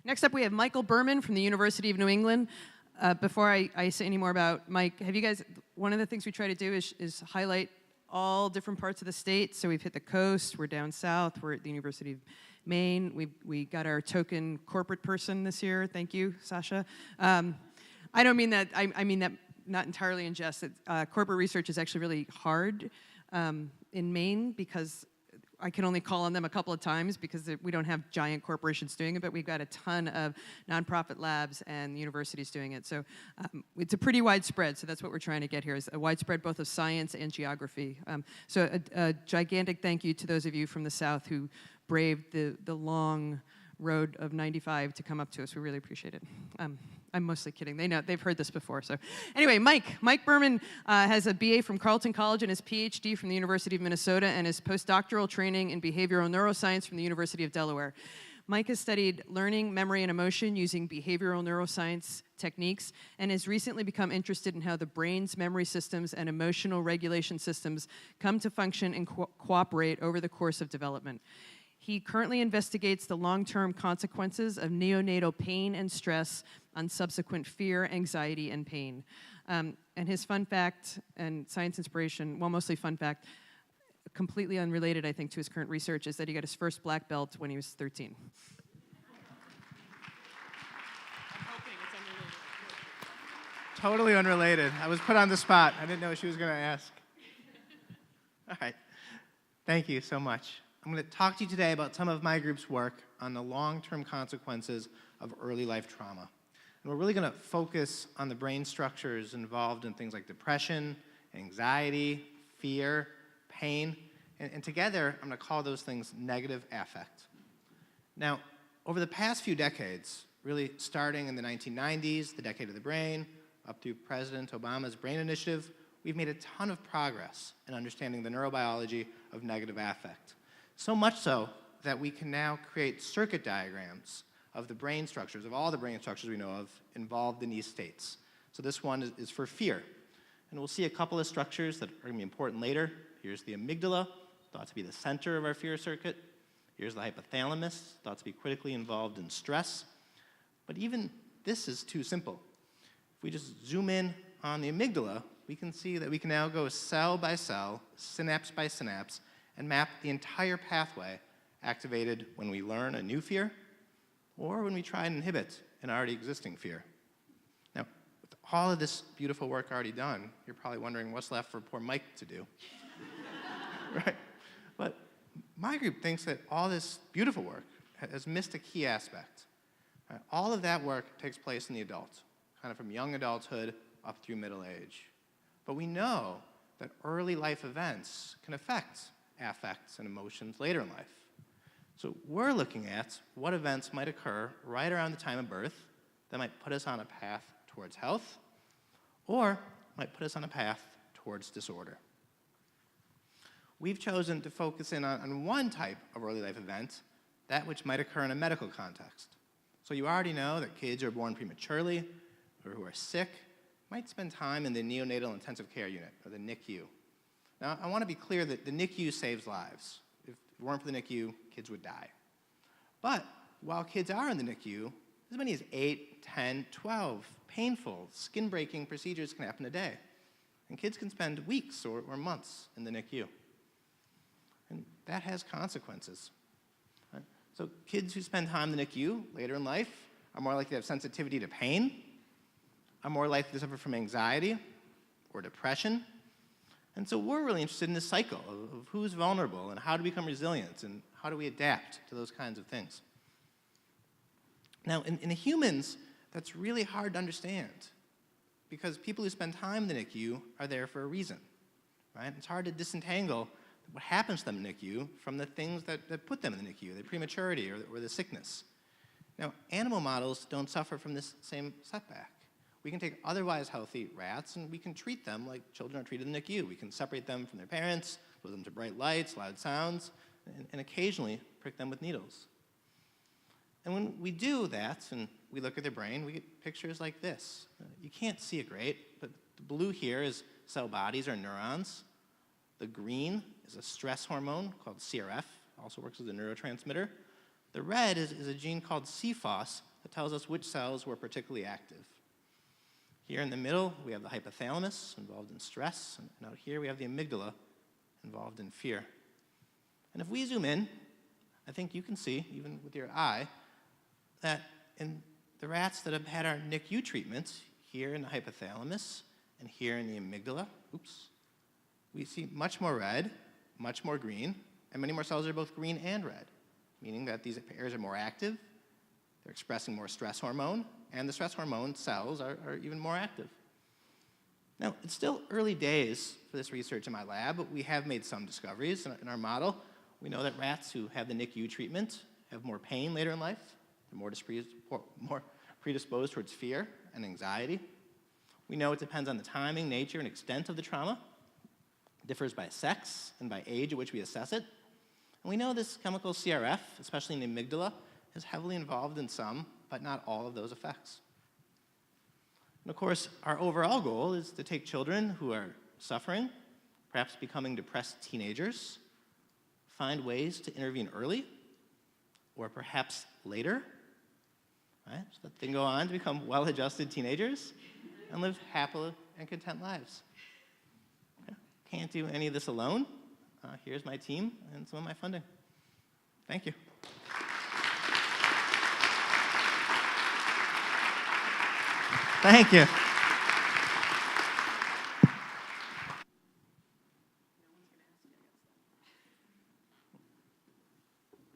Next up, we have Michael Burman from the University of New England. Before I say any more about Mike, have you guys, one of the things we try to do is highlight all different parts of the state. So we've hit the coast, we're down south, we're at the University of Maine. We got our token corporate person this year. Thank you, Sasha. I don't mean that, I mean that not entirely in jest. Corporate research is actually really hard in Maine because I can only call on them a couple of times because we don't have giant corporations doing it, but we've got a ton of nonprofit labs and universities doing it. So it's a pretty widespread, so that's what we're trying to get here, is a widespread both of science and geography. So a gigantic thank you to those of you from the South who braved the long road of 95 to come up to us. We really appreciate it. I'm mostly kidding. They know, they've heard this before. So anyway, Mike Burman has a BA from Carleton College and his PhD from the University of Minnesota and his postdoctoral training in behavioral neuroscience from the University of Delaware. Mike has studied learning, memory, and emotion using behavioral neuroscience techniques and has recently become interested in how the brain's memory systems and emotional regulation systems come to function and cooperate over the course of development. He currently investigates the long-term consequences of neonatal pain and stress on subsequent fear, anxiety, and pain. And his fun fact and science inspiration, well, mostly fun fact, completely unrelated, I think, to his current research, is that he got his first black belt when he was 13. Totally unrelated. I was put on the spot. I didn't know what she was going to ask. All right. Thank you so much. I'm going to talk to you today about some of my group's work on the long-term consequences of early life trauma. And we're really going to focus on the brain structures involved in things like depression, anxiety, fear, pain, and together I'm going to call those things negative affect. Now, over the past few decades, really starting in the 1990s, the decade of the brain, up through President Obama's Brain Initiative, we've made a ton of progress in understanding the neurobiology of negative affect. So much so that we can now create circuit diagrams of the brain structures, of all the brain structures we know of, involved in these states. So this one is for fear. And we'll see a couple of structures that are going to be important later. Here's the amygdala, thought to be the center of our fear circuit. Here's the hypothalamus, thought to be critically involved in stress. But even this is too simple. If we just zoom in on the amygdala, we can see that we can now go cell by cell, synapse by synapse, and map the entire pathway activated when we learn a new fear or when we try and inhibit an already existing fear. Now, with all of this beautiful work already done, you're probably wondering what's left for poor Mike to do. Right? But my group thinks that all this beautiful work has missed a key aspect. All of that work takes place in the adult, kind of from young adulthood up through middle age. But we know that early life events can affect affects and emotions later in life. So we're looking at what events might occur right around the time of birth that might put us on a path towards health or might put us on a path towards disorder. We've chosen to focus in on one type of early life event, that which might occur in a medical context. So you already know that kids who are born prematurely or who are sick might spend time in the neonatal intensive care unit, or the NICU. Now, I want to be clear that the NICU saves lives. If it weren't for the NICU, kids would die. But while kids are in the NICU, as many as 8, 10, 12 painful, skin-breaking procedures can happen a day. And kids can spend weeks or months in the NICU. And that has consequences. So kids who spend time in the NICU later in life are more likely to have sensitivity to pain, are more likely to suffer from anxiety or depression. And so we're really interested in this cycle of who's vulnerable and how to become resilient and how do we adapt to those kinds of things. Now, in humans, that's really hard to understand because people who spend time in the NICU are there for a reason, right? It's hard to disentangle what happens to them in the NICU from the things that put them in the NICU, the prematurity or the sickness. Now, animal models don't suffer from this same setback. We can take otherwise healthy rats and we can treat them like children are treated in the NICU. We can separate them from their parents, put them to bright lights, loud sounds, and occasionally prick them with needles. And when we do that and we look at their brain, we get pictures like this. You can't see it great, but the blue here is cell bodies or neurons. The green is a stress hormone called CRF, also works as a neurotransmitter. The red is a gene called CFOS that tells us which cells were particularly active. Here in the middle, we have the hypothalamus involved in stress, and out here we have the amygdala involved in fear. And if we zoom in, I think you can see, even with your eye, that in the rats that have had our NICU treatment, here in the hypothalamus and here in the amygdala, we see much more red, much more green, and many more cells are both green and red, meaning that these pairs are more active, they're expressing more stress hormone, and the stress hormone cells are even more active. Now, it's still early days for this research in my lab, but we have made some discoveries in our model. We know that rats who have the NICU treatment have more pain later in life. They're more predisposed towards fear and anxiety. We know it depends on the timing, nature, and extent of the trauma. It differs by sex and by age at which we assess it. And we know this chemical CRF, especially in the amygdala, is heavily involved in some, but not all of those effects. And of course, our overall goal is to take children who are suffering, perhaps becoming depressed teenagers, find ways to intervene early, or perhaps later, right? So that they can go on to become well-adjusted teenagers and live happy and content lives. Okay. Can't do any of this alone. Here's my team and some of my funding. Thank you. Thank you.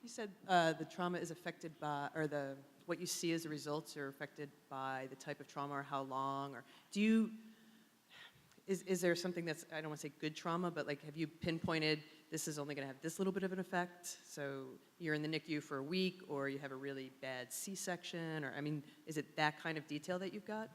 You said the trauma is affected by, or what you see as the results are affected by the type of trauma or how long, or do you, is there something that's, I don't want to say good trauma, but like have you pinpointed this is only going to have this little bit of an effect? So you're in the NICU for a week, or you have a really bad C-section, or I mean, is it that kind of detail that you've got?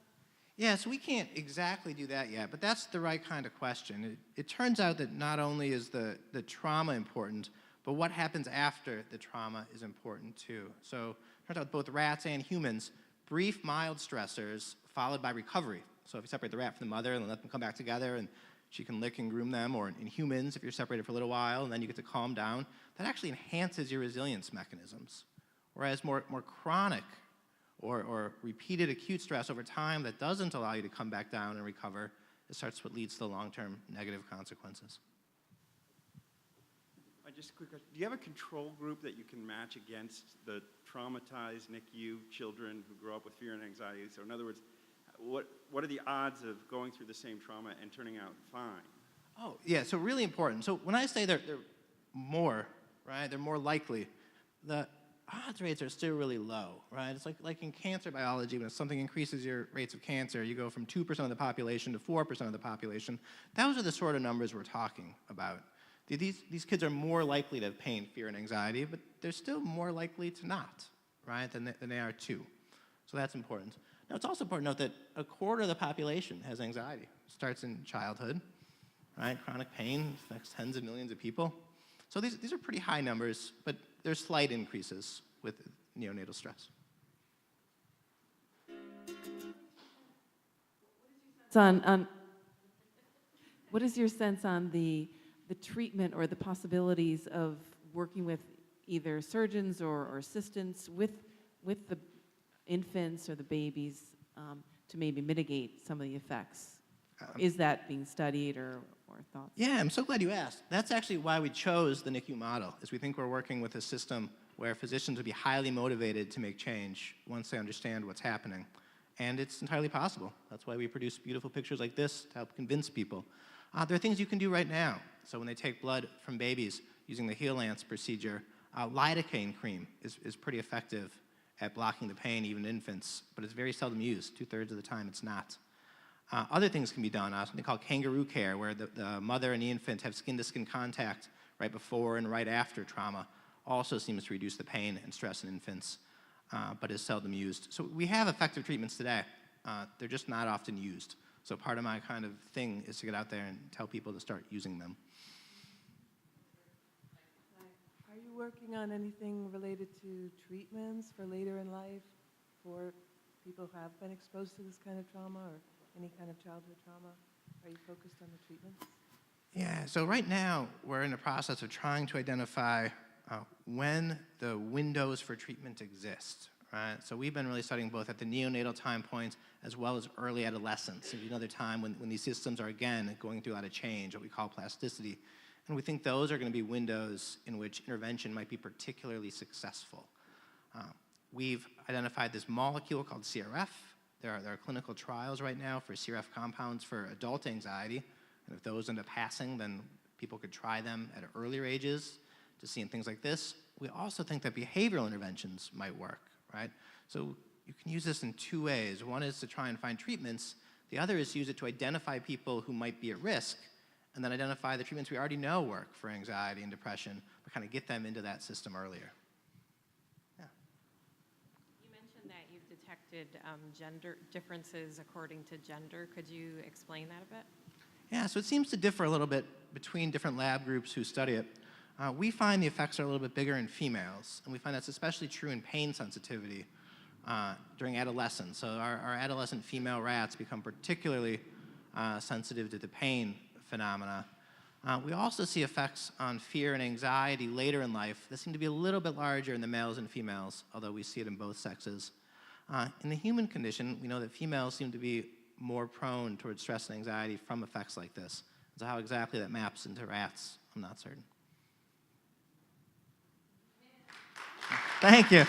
Yeah, so we can't exactly do that yet, but that's the right kind of question. It turns out that not only is the trauma important, but what happens after the trauma is important too. So it turns out with both rats and humans, brief, mild stressors followed by recovery. So if you separate the rat from the mother and let them come back together and she can lick and groom them, or in humans, if you're separated for a little while and then you get to calm down, that actually enhances your resilience mechanisms. Whereas more chronic or repeated acute stress over time that doesn't allow you to come back down and recover, it starts what leads to long-term negative consequences. Just a quick question. Do you have a control group that you can match against the traumatized NICU children who grow up with fear and anxiety? So in other words, what are the odds of going through the same trauma and turning out fine? Oh, yeah, so really important. So when I say they're more, right, they're more likely, the odds rates are still really low, right? It's like in cancer biology, when something increases your rates of cancer, you go from 2% of the population to 4% of the population. Those are the sort of numbers we're talking about. These kids are more likely to have pain, fear, and anxiety, but they're still more likely to not, right, than they are to. So that's important. Now, it's also important to note that a quarter of the population has anxiety. It starts in childhood, right? Chronic pain affects tens of millions of people. So these are pretty high numbers, but there's slight increases with neonatal stress. What is your sense on the treatment or the possibilities of working with either surgeons or assistants with the infants or the babies to maybe mitigate some of the effects? Is that being studied or thought? Yeah, I'm so glad you asked. That's actually why we chose the NICU model, is we think we're working with a system where physicians would be highly motivated to make change once they understand what's happening. And it's entirely possible. That's why we produce beautiful pictures like this to help convince people. There are things you can do right now. So when they take blood from babies using the Heal-Lance procedure, lidocaine cream is pretty effective at blocking the pain, even in infants, but it's very seldom used. 2/3 of the time it's not. Other things can be done, something called Kangaroo Care, where the mother and the infant have skin-to-skin contact right before and right after trauma. Also seems to reduce the pain and stress in infants, but is seldom used. So we have effective treatments today. They're just not often used. So part of my kind of thing is to get out there and tell people to start using them. Are you working on anything related to treatments for later in life for people who have been exposed to this kind of trauma or any kind of childhood trauma? Are you focused on the treatments? Yeah, so right now we're in the process of trying to identify when the windows for treatment exist, right? So we've been really studying both at the neonatal time points as well as early adolescence, so another time when these systems are, again, going through a lot of change, what we call plasticity. And we think those are going to be windows in which intervention might be particularly successful. We've identified this molecule called CRF. There are clinical trials right now for CRF compounds for adult anxiety. And if those end up passing, then people could try them at earlier ages to see in things like this. We also think that behavioral interventions might work, right? So you can use this in two ways. One is to try and find treatments. The other is to use it to identify people who might be at risk, and then identify the treatments we already know work for anxiety and depression, but kind of get them into that system earlier. Yeah. You mentioned that you've detected gender differences according to gender. Could you explain that a bit? Yeah, so it seems to differ a little bit between different lab groups who study it. We find the effects are a little bit bigger in females, and we find that's especially true in pain sensitivity during adolescence. So our adolescent female rats become particularly sensitive to the pain phenomena. We also see effects on fear and anxiety later in life that seem to be a little bit larger in the males and females, although we see it in both sexes. In the human condition, we know that females seem to be more prone towards stress and anxiety from effects like this. So how exactly that maps into rats, I'm not certain. Thank you.